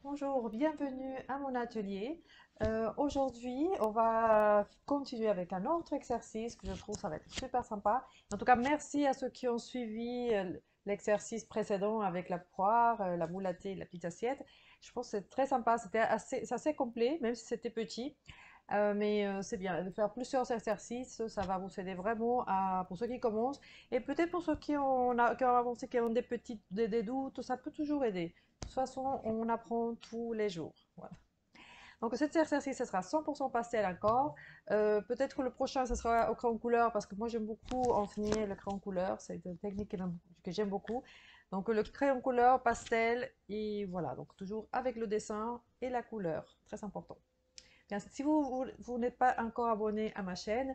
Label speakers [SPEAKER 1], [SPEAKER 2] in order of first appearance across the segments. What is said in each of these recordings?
[SPEAKER 1] Bonjour, bienvenue à mon atelier. Aujourd'hui, on va continuer avec un autre exercice que je trouve ça va être super sympa. En tout cas, merci à ceux qui ont suivi l'exercice précédent avec la poire, la moule à thé et la petite assiette. Je pense que c'est très sympa, c'est assez complet, même si c'était petit. Mais c'est bien de faire plusieurs exercices, ça va vous aider vraiment pour ceux qui commencent. Et peut-être pour ceux qui ont avancé, qui ont des doutes, ça peut toujours aider. De toute façon, on apprend tous les jours. Voilà. Donc cet exercice, ce sera 100% pastel encore. Peut-être que le prochain, ce sera au crayon couleur, parce que moi j'aime beaucoup enseigner le crayon couleur. C'est une technique que j'aime beaucoup. Donc le crayon couleur, pastel, et voilà. Donc toujours avec le dessin et la couleur. Très important. Bien, si vous n'êtes pas encore abonné à ma chaîne,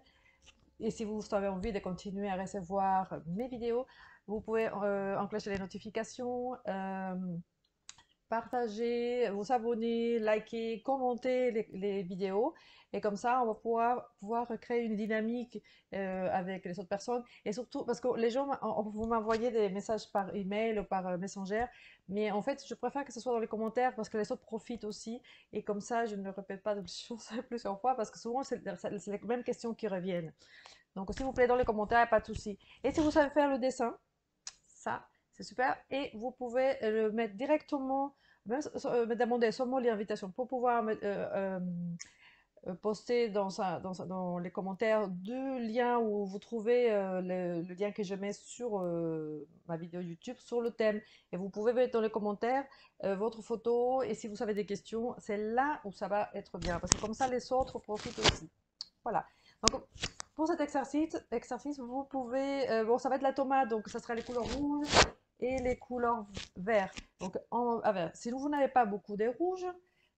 [SPEAKER 1] et si vous avez envie de continuer à recevoir mes vidéos, vous pouvez enclencher les notifications, partager, vous abonner, liker, commenter les vidéos. Et comme ça, on va pouvoir créer une dynamique avec les autres personnes. Et surtout, parce que les gens, vous m'envoyez des messages par email ou par Messenger. Mais en fait, je préfère que ce soit dans les commentaires parce que les autres profitent aussi. Et comme ça, je ne répète pas de choses plusieurs fois parce que souvent, c'est les mêmes questions qui reviennent. Donc, s'il vous plaît, dans les commentaires, pas de souci. Et si vous savez faire le dessin, ça, c'est super. Et vous pouvez le mettre directement, même, me demander seulement l'invitation pour pouvoir poster dans les commentaires deux liens où vous trouvez le lien que je mets sur ma vidéo YouTube sur le thème. Et vous pouvez mettre dans les commentaires votre photo. Et si vous avez des questions, c'est là où ça va être bien. Parce que comme ça, les autres profitent aussi. Voilà. Donc, pour cet exercice vous pouvez, bon, ça va être la tomate, donc ça sera les couleurs rouges et les couleurs vertes. Donc, si vous n'avez pas beaucoup de rouges,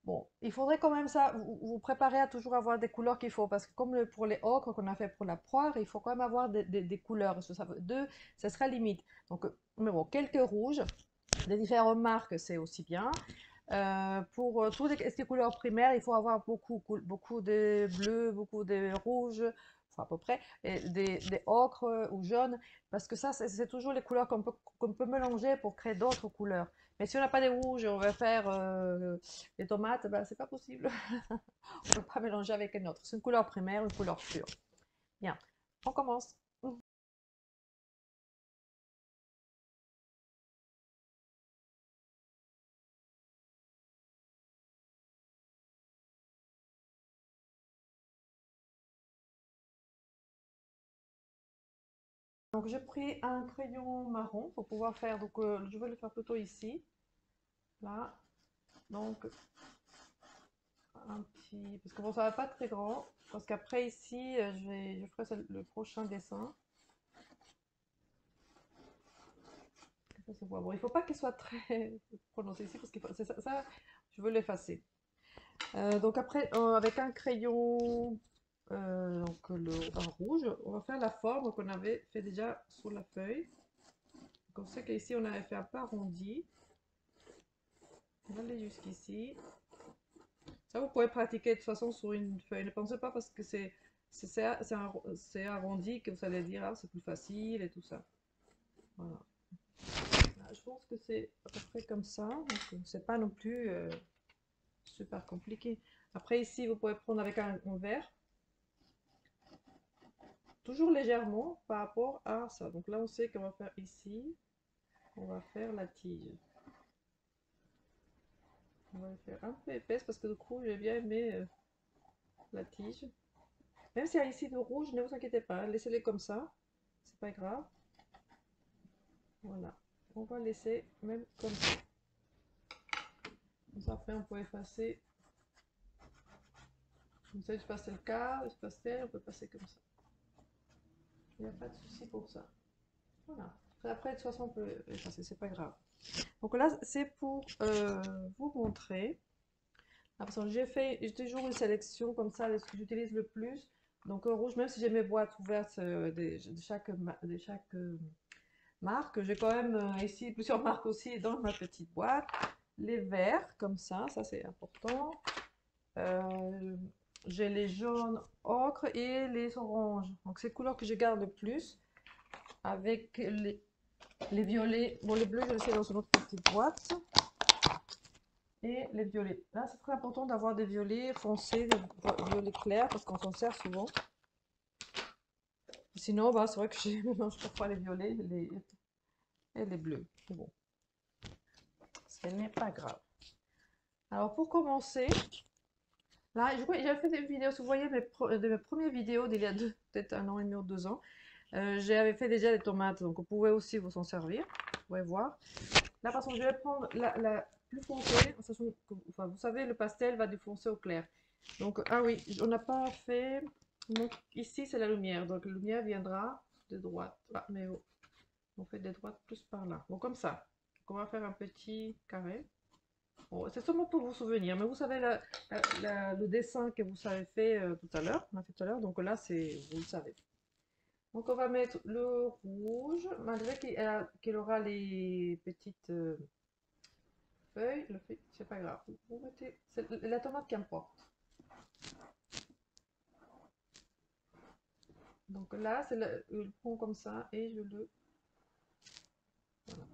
[SPEAKER 1] bon, il faudrait quand même ça, vous préparer à toujours avoir des couleurs qu'il faut, parce que comme pour les ocres qu'on a fait pour la poire, il faut quand même avoir des couleurs. Deux, ça sera limite. Donc, mais bon, quelques rouges, des différentes marques, c'est aussi bien. Pour toutes ces couleurs primaires, il faut avoir beaucoup de bleus, beaucoup de rouges, enfin à peu près, et des ocres ou jaunes, parce que ça, c'est toujours les couleurs qu'on peut mélanger pour créer d'autres couleurs. Mais si on n'a pas des rouges, on va faire des tomates, ben, c'est pas possible. On ne peut pas mélanger avec une autre. C'est une couleur primaire, une couleur pure. Bien, on commence. Donc j'ai pris un crayon marron pour pouvoir faire, donc je vais le faire plutôt ici, là. Donc un petit, parce que bon, ça va pas très grand, parce qu'après ici, je ferai le prochain dessin. Ça se voit. Bon, il faut pas qu'il soit très prononcé ici, parce que ça, je veux l'effacer. Donc après, avec un crayon, donc un rouge, on va faire la forme qu'on avait fait déjà sur la feuille. Comme ça qu'ici, on avait fait un peu arrondi. On va aller jusqu'ici. Ça, vous pouvez pratiquer de toute façon sur une feuille. Ne pensez pas parce que c'est arrondi que vous allez dire, ah, c'est plus facile et tout ça. Voilà. Là, je pense que c'est à peu près comme ça. Donc, c'est pas non plus super compliqué. Après, ici, vous pouvez prendre avec un verre. Toujours légèrement par rapport à ça. Donc là, on sait qu'on va faire ici. On va faire la tige. On va le faire un peu épaisse parce que du coup, j'ai bien aimé la tige. Même s'il y a ici de rouge, ne vous inquiétez pas, laissez-les comme ça, c'est pas grave. Voilà, on va laisser même comme ça. Comme ça, après, on peut effacer. Comme ça, je passe le cas, je passe on peut passer comme ça. Il n'y a pas de souci pour ça. Voilà. Après, de toute façon, on peut effacer, c'est pas grave. Donc là, c'est pour vous montrer. J'ai toujours une sélection comme ça de ce que j'utilise le plus. Donc rouge, même si j'ai mes boîtes ouvertes de chaque marque, j'ai quand même ici plusieurs marques aussi dans ma petite boîte. Les verts, comme ça c'est important. Euh, j'ai les jaunes ocre et les oranges. Donc c'est les couleurs que je garde le plus. Avec les violets. Bon, les bleus, je les sais dans une autre petite boîte. et les violets. Là, c'est très important d'avoir des violets foncés, des violets clairs, parce qu'on s'en sert souvent. Sinon, bah, c'est vrai que je mélange parfois les violets et les bleus. Mais bon, ce n'est pas grave. Alors, pour commencer, là, je crois que j'avais fait des vidéos, si vous voyez de mes premières vidéos d'il y a peut-être 1 an et demi ou 2 ans, j'avais fait déjà des tomates, donc vous pouvez aussi vous en servir. Vous pouvez voir. Là, par contre, je vais prendre la plus foncée, en sachant que, enfin, vous savez, le pastel va du foncé au clair. Donc, ah oui, on n'a pas fait. Donc, ici, c'est la lumière. Donc, la lumière viendra de droite. Ah, mais oh, on fait des droites plus par là. Bon, comme ça. Donc, on va faire un petit carré. Bon, c'est seulement pour vous souvenir, mais vous savez le dessin que vous avez fait tout à l'heure, on a fait tout à l'heure, donc là, vous le savez. Donc, on va mettre le rouge, malgré qu'il aura les petites feuilles, c'est pas grave. Vous mettez la tomate qui importe. Donc là, c'est le prends comme ça et je le. Voilà.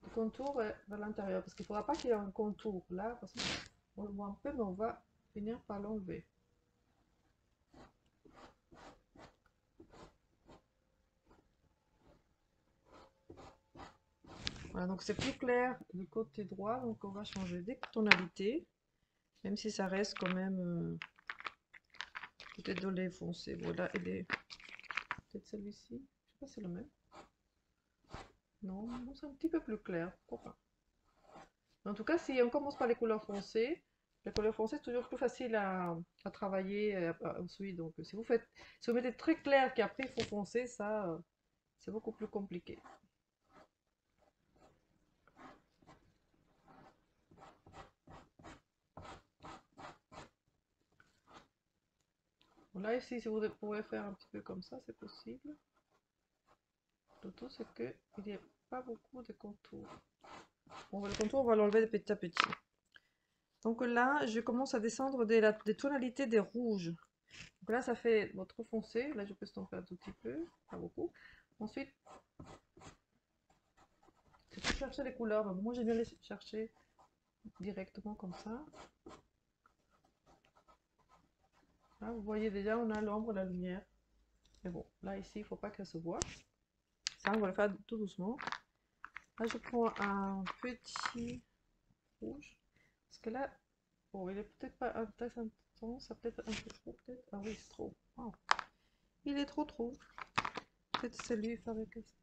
[SPEAKER 1] Le contour est vers l'intérieur parce qu'il ne faudra pas qu'il y ait un contour là parce qu'on le voit un peu, mais on va finir par l'enlever. Voilà, donc c'est plus clair du côté droit, donc on va changer des tonalités, même si ça reste quand même peut-être dans les foncés. Voilà, et peut-être celui-ci, je sais pas si c'est le même. Non, c'est un petit peu plus clair, pourquoi pas. En tout cas, si on commence par les couleurs foncées, c'est toujours plus facile à travailler ensuite. Donc, si vous mettez très clair qu'après il faut foncer, ça, c'est beaucoup plus compliqué. Bon, là, ici, si vous pouvez faire un petit peu comme ça, c'est possible. Le tout, c'est qu'il n'y a pas beaucoup de contours. Bon, le contour, on va l'enlever de petit à petit. Donc là, je commence à descendre des tonalités des rouges. Donc là, ça fait trop foncé. Là, je peux estomper un tout petit peu, pas beaucoup. Ensuite, c'est pour chercher les couleurs. Donc, moi, j'aime bien les chercher directement comme ça. Là, vous voyez déjà, on a l'ombre, la lumière. Mais bon, là, ici, il ne faut pas qu'elle se voit. Ça, on va le faire tout doucement. Là, je prends un petit rouge. Parce que là, bon, il est peut-être pas très intense. Ça peut-être un peu trop, peut-être. Ah oui, c'est trop. Oh. Il est trop. Peut-être celui avec ça.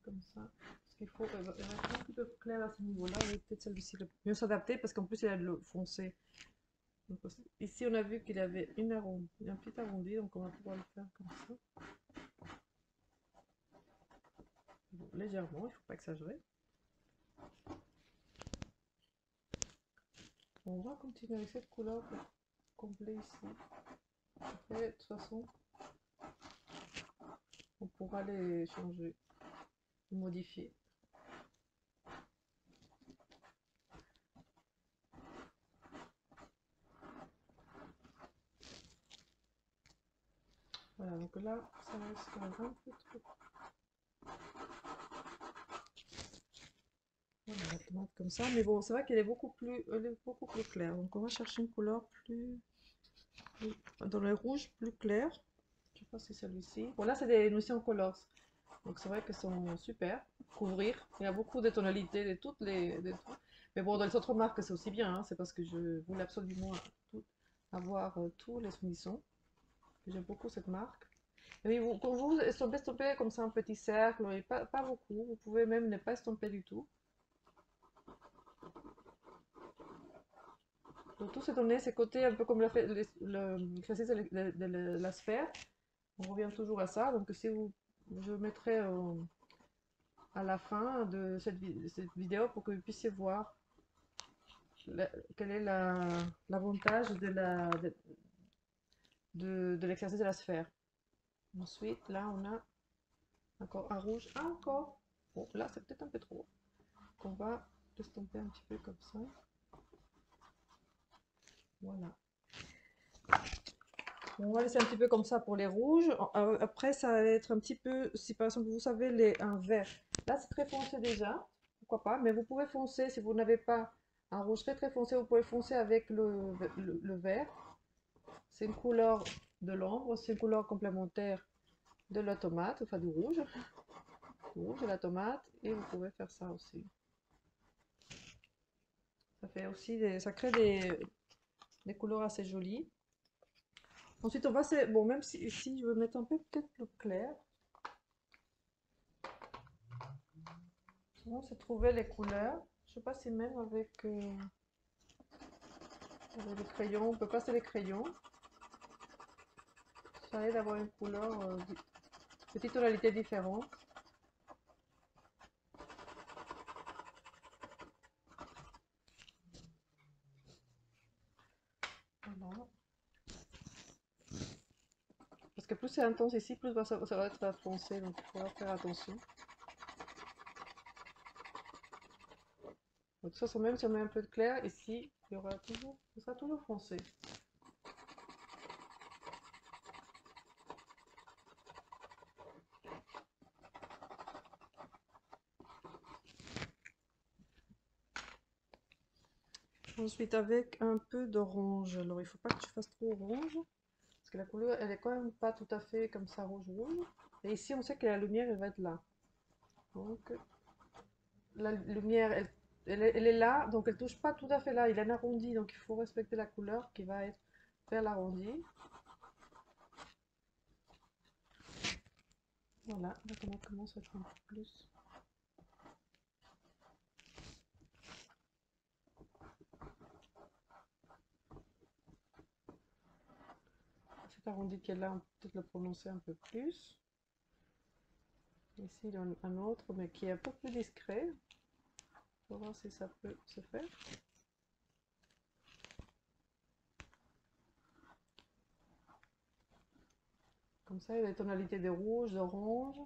[SPEAKER 1] Comme ça. Parce qu'il faut être un petit peu clair à ce niveau-là. Oui, peut-être celui-ci va mieux s'adapter parce qu'en plus, il a le foncé. Donc, ici, on a vu qu'il avait un petit arrondi, donc on va pouvoir le faire comme ça. Bon, légèrement, il ne faut pas exagérer. On va continuer avec cette couleur complète ici. Après, de toute façon, on pourra les changer, modifier. Voilà, donc là, ça reste un peu trop. Voilà, la tomate comme ça, mais bon, c'est vrai qu'elle est beaucoup plus claire. Donc on va chercher une couleur dans les rouges plus clair. Je sais pas si c'est celui-ci. Bon, là, c'est des Nutrition Colors. Donc c'est vrai que sont super. Couvrir. Il y a beaucoup de tonalités de toutes de tout. Mais bon, dans les autres marques, c'est aussi bien. Hein. C'est parce que je voulais absolument avoir tous les finissons. J'aime beaucoup cette marque. Et quand vous estompez comme ça un petit cercle, et pas beaucoup. Vous pouvez même ne pas estomper du tout. Donc tout c'est donné, ces côtés un peu comme l'exercice de la sphère. On revient toujours à ça. Donc si je mettrai à la fin de cette vidéo pour que vous puissiez voir quel est l'avantage de l'exercice de la sphère. Ensuite, là, on a encore un rouge. Ah, encore. Bon, là, c'est peut-être un peu trop. On va l'estomper un petit peu comme ça. Voilà. On va laisser un petit peu comme ça pour les rouges. Après, ça va être un petit peu, si par exemple vous savez un vert. Là, c'est très foncé déjà, pourquoi pas. Mais vous pouvez foncer si vous n'avez pas un rouge très très foncé, vous pouvez foncer avec le vert. C'est une couleur de l'ombre, c'est une couleur complémentaire de la tomate, enfin du rouge de la tomate. Et vous pouvez faire ça aussi. Ça fait aussi ça crée des couleurs assez jolies. Ensuite, on va, bon, même si ici je veux mettre un peu peut-être plus clair. Sinon, c'est trouver les couleurs. Je sais pas si même avec les crayons, on peut passer les crayons. Ça aide d'avoir une couleur, petite tonalité différente. Voilà. Parce que plus c'est intense ici, plus ça va être foncé, donc il faudra faire attention. De toute façon, même si on met un peu de clair, ici, il y aura toujours, ce sera toujours foncé. Ensuite, avec un peu d'orange. Alors, il ne faut pas que tu fasses trop orange, parce que la couleur, elle est quand même pas tout à fait comme ça rouge-rouge. Et ici, on sait que la lumière, elle va être là. Donc, la lumière, elle est là, donc elle touche pas tout à fait là. Il est en arrondi, donc il faut respecter la couleur qui va être vers l'arrondi. Voilà, là, on commence à être un peu plus. Cet arrondi qui est là, on peut peut-être le prononcer un peu plus. Ici, il y en a un autre, mais qui est un peu plus discret. On va voir si ça peut se faire. Comme ça, il y a des tonalités de rouge, d'orange.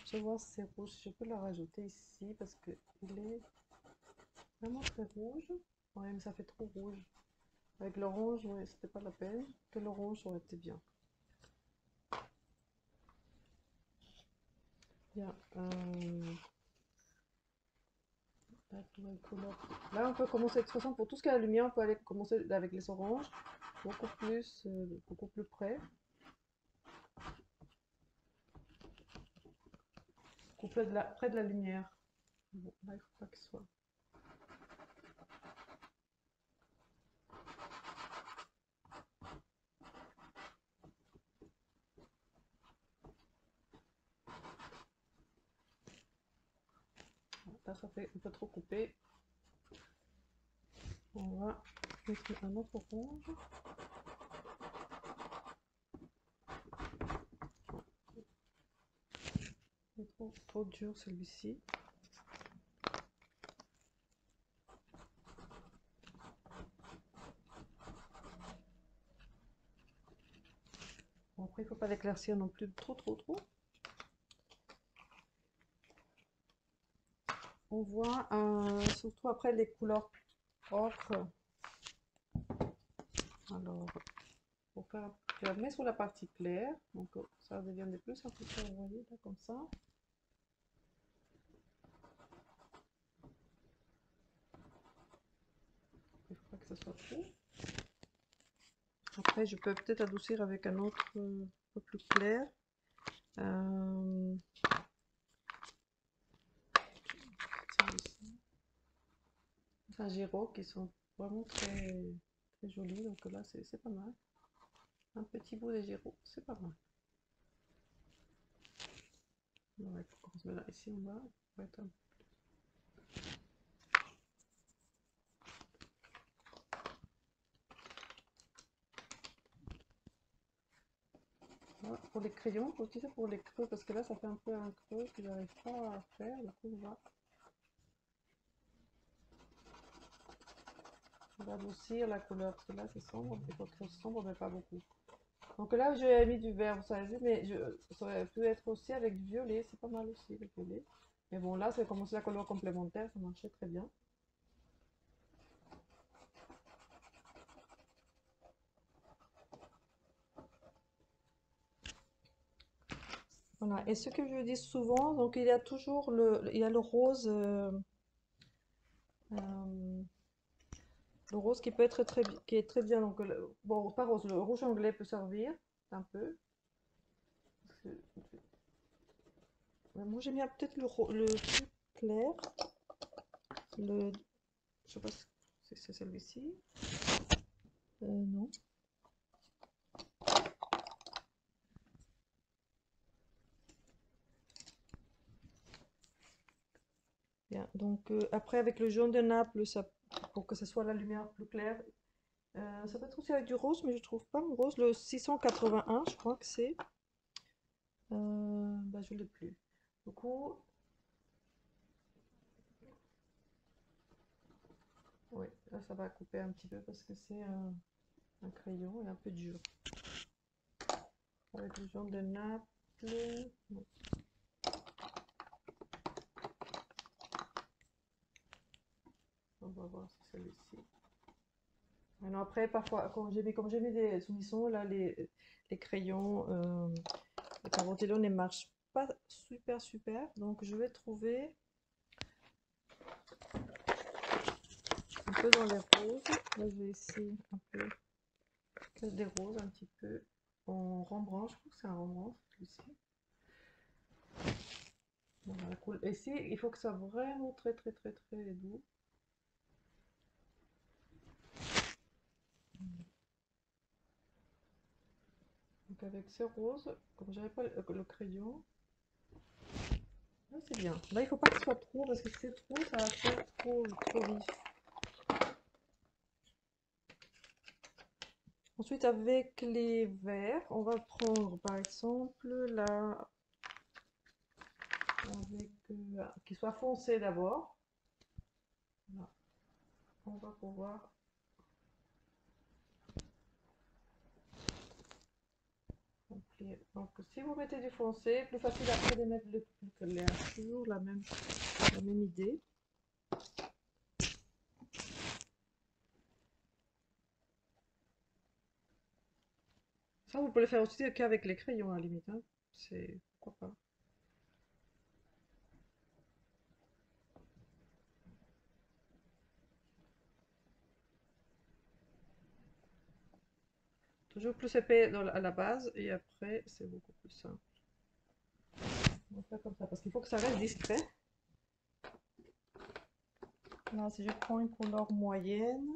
[SPEAKER 1] Je vais voir si c'est rouge. Je peux la rajouter ici parce qu'il est vraiment très rouge. Ouais, mais ça fait trop rouge. Avec l'orange, ouais, c'était pas la peine. Que l'orange aurait été bien. Bien. Là, on peut commencer, de toute façon, pour tout ce qui est la lumière, on peut aller commencer avec les oranges, beaucoup plus près, près de la lumière. Bon, là, il faut pas que ce soit. Là, ça fait un peu trop coupé. On va mettre un autre orange. Il est trop dur celui-ci. Bon, après, il ne faut pas l'éclaircir non plus trop. On voit surtout après les couleurs ocre. Alors, pour faire, je la mets sur la partie claire, donc ça devient de plus en plus clair, vous voyez, là, comme ça. Il ne faut pas que ça soit trop. Après, je peux peut-être adoucir avec un autre un peu plus clair. Un Giro qui sont vraiment très jolis, donc là c'est pas mal. Un petit bout de Giro, c'est pas mal. Ouais, on se met là, ici en bas, on va être un... Voilà, pour les crayons, il faut utiliser pour les creux, parce que là ça fait un peu un creux que j'arrive pas à faire, du coup on va ça va adoucir la couleur, parce que là c'est sombre, il faut que ce soit sombre, mais pas beaucoup. Donc là, j'ai mis du vert, vous avez vu, mais ça aurait pu être aussi avec du violet, c'est pas mal aussi le violet. Mais bon, là, c'est comme c'est la couleur complémentaire, ça marchait très bien. Voilà, et ce que je dis souvent, donc il y a toujours il y a euh, le rose qui peut être qui est très bien. Donc, bon, pas rose, le rouge anglais peut servir un peu. Moi, j'aime bien peut-être le plus clair. Je sais pas si c'est celui-ci. Non. Bien. Donc, après, avec le jaune de Naples, pour que ce soit la lumière plus claire, ça peut être aussi avec du rose, mais je trouve pas mon rose. Le 681, je crois que c'est. Bah, je l'ai plus. Du coup, oui, là, ça va couper un petit peu parce que c'est un crayon et un peu dur. Avec le jaune de Naples. Non. On va voir si c'est celui-ci. Maintenant, après, parfois, comme j'ai mis des soumissions, là, les crayons, les Carotello ne marchent pas super. Donc, je vais trouver un peu dans les roses. Là, je vais essayer un peu que des roses, un petit peu en Rembrandt. Je trouve que c'est un Rembrandt, celui-ci. Voilà, cool. Et ici, il faut que ça soit vraiment très doux. Donc, avec ce rose, comme j'avais pas le crayon, là, c'est bien. Là, il faut pas que ce soit trop, parce que si c'est trop, ça va faire trop vif. Ensuite, avec les verts, on va prendre par exemple là, avec qui soit foncé d'abord. Là, on va pouvoir. Donc, si vous mettez du foncé, plus facile après de mettre le plus clair. Toujours la même idée. Ça, vous pouvez le faire aussi qu'avec les crayons à la limite, hein. C'est pourquoi pas. Toujours plus épais à la base et après, c'est beaucoup plus simple. On va faire comme ça parce qu'il faut que ça reste discret. Là, si je prends une couleur moyenne,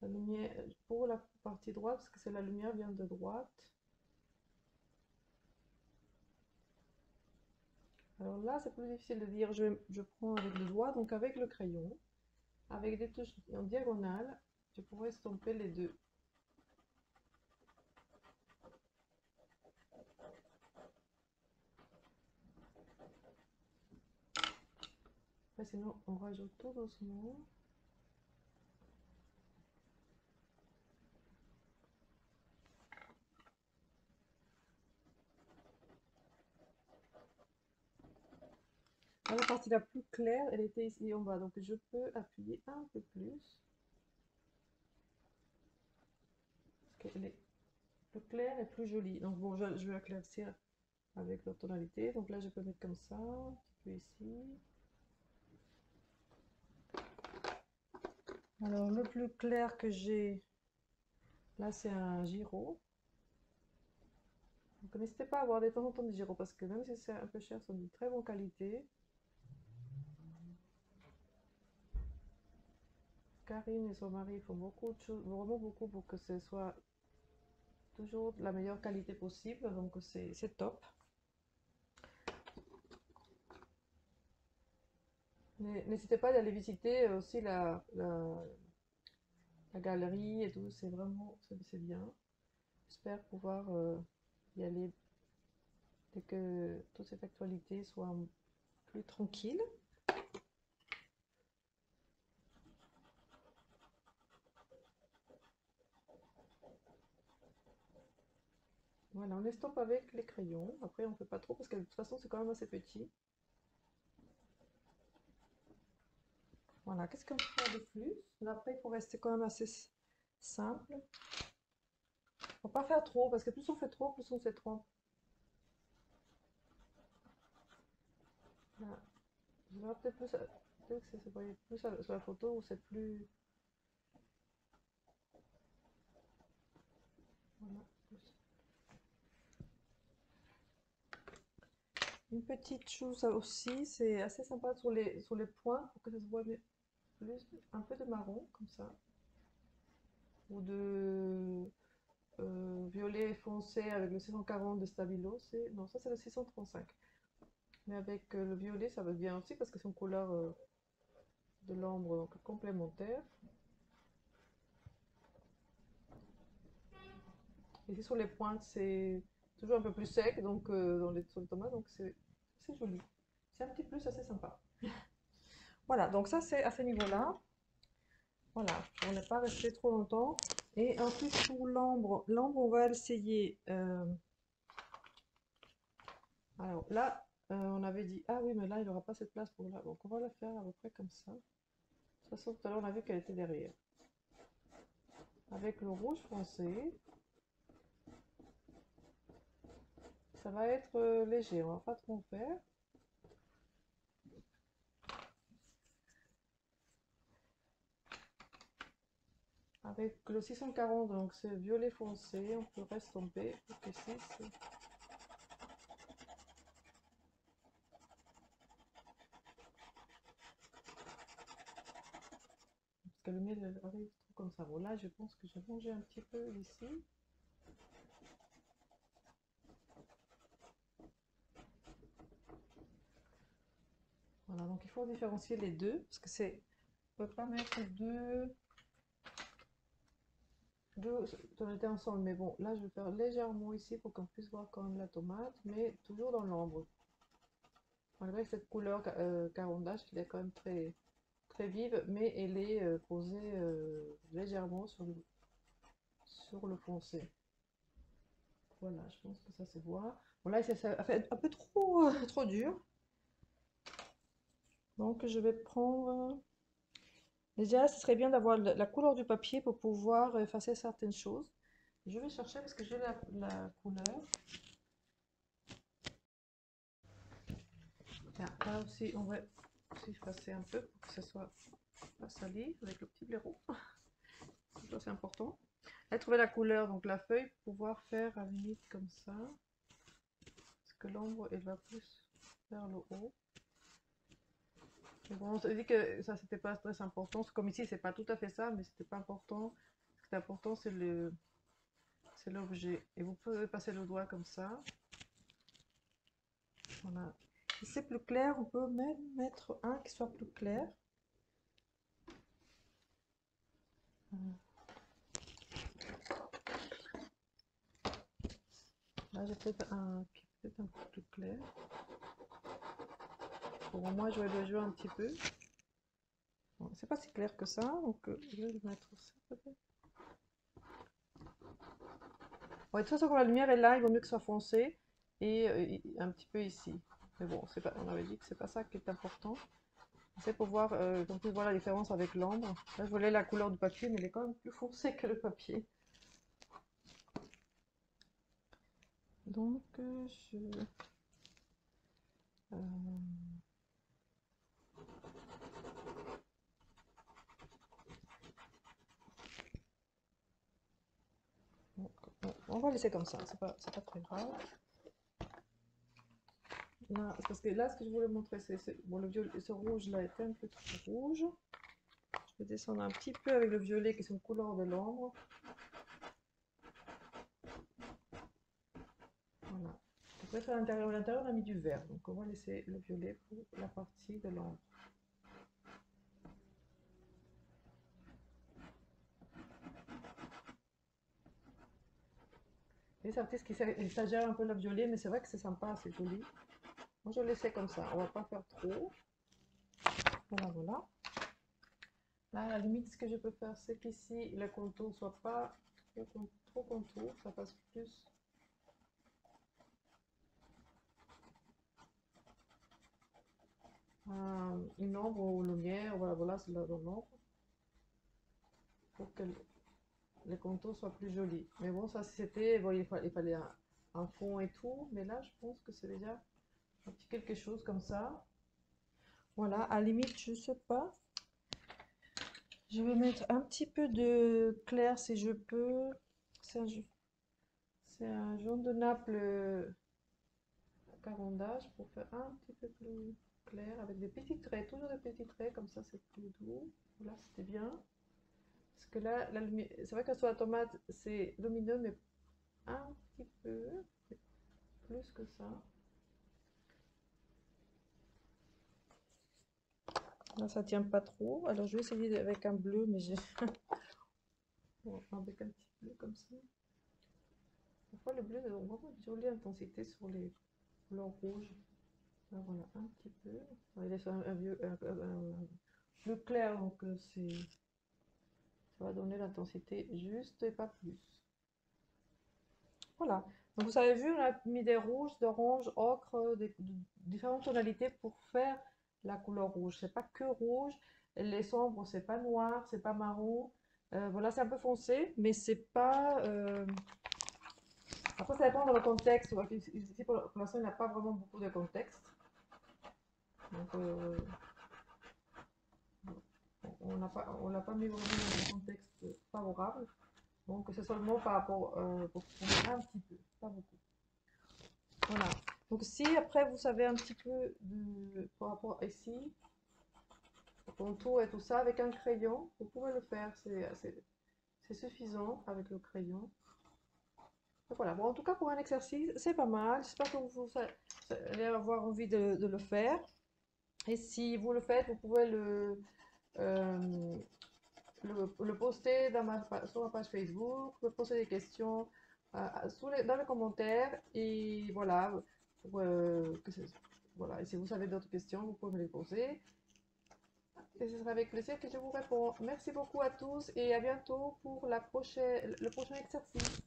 [SPEAKER 1] la lumière pour la partie droite, parce que c'est la lumière vient de droite. Alors là, c'est plus difficile de dire. Je prends avec le doigt, donc avec le crayon, avec des touches en diagonale, je pourrais estomper les deux. Après, sinon, on rajoute tout doucement. Là, la partie la plus claire, elle était ici en bas, donc je peux appuyer un peu plus. Parce que le clair est plus joli. Donc bon, je vais éclaircir avec la tonalité. Donc là, je peux mettre comme ça, un petit peu ici. Alors, le plus clair que j'ai, là, c'est un Giro. Donc, n'hésitez pas à avoir de temps en temps des Giro parce que même si c'est un peu cher, sont de très bonne qualité. Karine et son mari font beaucoup de choses, vraiment beaucoup pour que ce soit toujours de la meilleure qualité possible. Donc, c'est top. N'hésitez pas d'aller visiter aussi la galerie et tout. C'est vraiment, c'est bien. J'espère pouvoir y aller dès que toute cette actualité soit plus tranquille. Voilà, on estompe avec les crayons. Après, on ne fait pas trop parce que de toute façon, c'est quand même assez petit. Voilà, qu'est-ce qu'on peut faire de plus? Là, après, il faut rester quand même assez simple. Faut pas faire trop parce que plus on fait trop, plus on sait trop. Voilà. Je verrai peut-être plus, peut-être que ça se voyait plus sur la photo où c'est plus. Voilà. Une petite chose aussi, c'est assez sympa sur les points pour que ça se voit plus, un peu de marron comme ça, ou de violet foncé avec le 640 de Stabilo. Non, ça c'est le 635. Mais avec le violet, ça va bien aussi parce que c'est une couleur de l'ombre donc complémentaire. Ici sur les pointes, c'est toujours un peu plus sec donc sur les tomates, donc c'est joli. C'est un petit plus assez sympa. Voilà, donc ça c'est à ce niveau-là. Voilà, on n'est pas resté trop longtemps. Et ensuite pour l'ambre on va essayer. Alors là, on avait dit, ah oui, mais là il n'aura pas cette place pour là. Donc on va la faire à peu près comme ça. De toute façon, tout à l'heure on a vu qu'elle était derrière. Avec le rouge foncé, ça va être léger, on va pas trop en faire. Avec le 640, donc c'est violet foncé, on peut restomper. Donc ici, parce que le miel arrive trop comme ça. Bon là, je pense que j'ai rangé un petit peu ici. Voilà, donc il faut différencier les deux, parce que c'est, on peut pas mettre deux tonalités ensemble. Mais bon, là, je vais faire légèrement ici pour qu'on puisse voir quand même la tomate, mais toujours dans l'ombre. Malgré que cette couleur carondache, elle est quand même très vive, mais elle est posée légèrement sur le foncé. Voilà, je pense que ça se voit. Bon, là, ça a fait un peu trop, trop dur. Donc, je vais prendre. Déjà, ce serait bien d'avoir la couleur du papier pour pouvoir effacer certaines choses. Je vais chercher parce que j'ai la couleur. Tiens, là aussi, on va aussi effacer un peu pour que ça soit pas sali avec le petit blaireau. Ça, c'est important. Là, trouver la couleur, donc la feuille, pour pouvoir faire à la limite comme ça. Parce que l'ombre, elle va plus vers le haut. Mais bon, on s'est dit que ça, c'était pas très important. Comme ici, c'est pas tout à fait ça, mais c'était pas important. Ce qui est important, c'est l'objet. Et vous pouvez passer le doigt comme ça. Voilà. Si c'est plus clair, on peut même mettre un qui soit plus clair. Là, j'ai peut-être un qui est peut-être un peu plus clair. Pour moi, je vais le jouer un petit peu. Bon, c'est pas si clair que ça, donc je vais le mettre aussi peut-être. Bon, de toute façon, quand la lumière est là, il vaut mieux que ce soit foncé et un petit peu ici. Mais bon, pas, on avait dit que c'est pas ça qui est important. C'est pour voir, qu'on puisse voir la différence avec l'ombre. Là, je voulais la couleur du papier, mais il est quand même plus foncé que le papier. Donc, euh, on va laisser comme ça, c'est pas très grave. Là, parce que là, ce que je voulais montrer, bon, le violet, ce rouge là est un peu trop rouge. Je vais descendre un petit peu avec le violet qui est une couleur de l'ombre. Voilà. Après, à l'intérieur, on a mis du vert, donc on va laisser le violet pour la partie de l'ombre. Et c'est un petit qui exagère un peu le violet, mais c'est vrai que c'est sympa, c'est joli. Moi, je vais laisser comme ça, on va pas faire trop. Voilà, voilà. Là, à la limite, ce que je peux faire, c'est qu'ici, le contour soit pas trop contour, ça passe plus une ombre ou lumière, voilà, voilà, c'est là dans l'ombre, pour que les contours soient plus jolis. Mais bon, ça c'était, bon, il fallait un fond et tout, mais là je pense que c'est déjà un petit quelque chose comme ça. Voilà, à la limite, je sais pas. Je vais mettre un petit peu de clair si je peux. C'est un, c'est un jaune de Naples carondage pour faire un petit peu plus clair avec des petits traits, toujours des petits traits, comme ça c'est plus doux. Voilà, c'était bien. Parce que là, c'est vrai que sur la tomate, c'est lumineux, mais un petit peu plus que ça. Là, ça tient pas trop. Alors, je vais essayer avec un bleu, mais j'ai bon, avec un petit bleu comme ça. Parfois, le bleu a vraiment une jolie intensité sur les couleurs rouges. Là, voilà, un petit peu. Il est sur un bleu clair, donc ça va donner l'intensité juste et pas plus. Voilà. Donc, vous avez vu, on a mis des rouges, d'orange, ocre, différentes tonalités pour faire la couleur rouge. C'est pas que rouge. Les sombres, c'est pas noir, c'est pas marron. Voilà, c'est un peu foncé, mais c'est pas. Après, ça dépend dans le contexte. Ici, pour l'instant, il n'y a pas vraiment beaucoup de contexte. Donc, on l'a pas mis vraiment dans un contexte favorable. Donc, c'est seulement par rapport pour un petit peu, pas beaucoup. Voilà. Donc, si après vous savez un petit peu par rapport à ici, au contour et tout ça, avec un crayon, vous pouvez le faire. C'est suffisant avec le crayon. Donc, voilà. Bon, en tout cas, pour un exercice, c'est pas mal. J'espère que vous allez avoir envie de le faire. Et si vous le faites, vous pouvez euh, le poster sur ma page Facebook, me poser des questions dans les commentaires. Et voilà, pour, voilà. Et si vous avez d'autres questions, vous pouvez me les poser. Et ce sera avec plaisir que je vous réponds. Merci beaucoup à tous et à bientôt pour le prochain exercice.